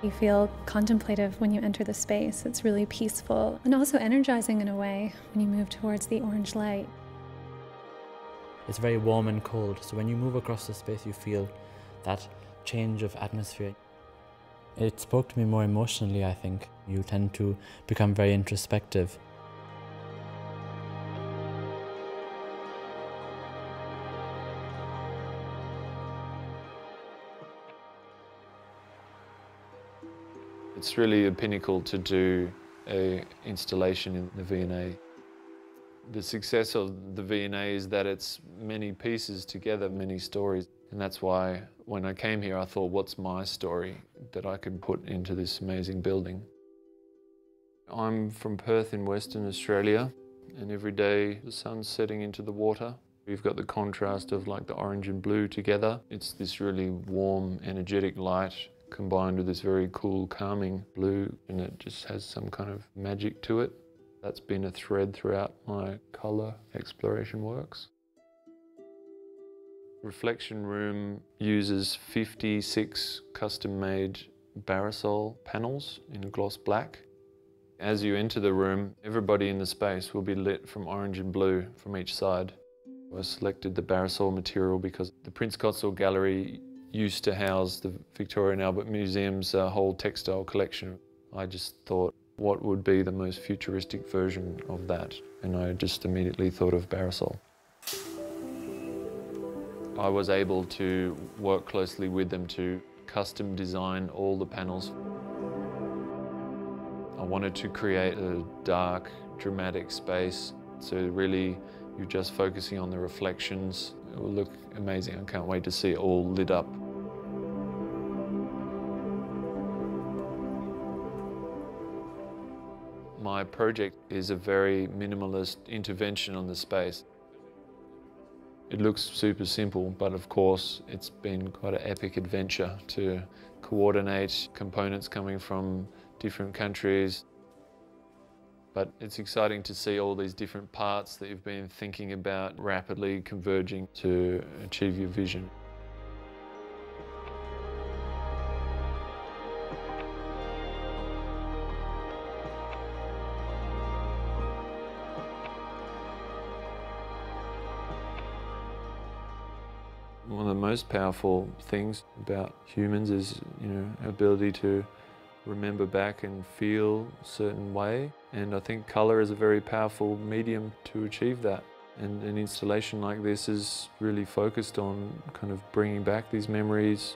You feel contemplative when you enter the space. It's really peaceful and also energizing in a way when you move towards the orange light. It's very warm and cold, so when you move across the space you feel that change of atmosphere. It spoke to me more emotionally, I think. You tend to become very introspective. It's really a pinnacle to do an installation in the V&A. The success of the V&A is that it's many pieces together, many stories. And that's why when I came here I thought, what's my story that I could put into this amazing building? I'm from Perth in Western Australia, and every day the sun's setting into the water. We've got the contrast of like the orange and blue together. It's this really warm, energetic light combined with this very cool, calming blue, and it just has some kind of magic to it. That's been a thread throughout my colour exploration works. Reflection room uses 56 custom-made Barrisol panels in a gloss black. As you enter the room, everybody in the space will be lit from orange and blue from each side. I selected the Barrisol material because the Prince Cotswold Gallery used to house the Victoria and Albert Museum's whole textile collection. I just thought, what would be the most futuristic version of that? And I just immediately thought of Barrisol. I was able to work closely with them to custom design all the panels. I wanted to create a dark, dramatic space, so really you're just focusing on the reflections. It will look amazing. I can't wait to see it all lit up. My project is a very minimalist intervention on the space. It looks super simple, but of course it's been quite an epic adventure to coordinate components coming from different countries. But it's exciting to see all these different parts that you've been thinking about rapidly converging to achieve your vision. One of the most powerful things about humans is, our ability to remember back and feel a certain way. And I think colour is a very powerful medium to achieve that. And an installation like this is really focused on kind of bringing back these memories.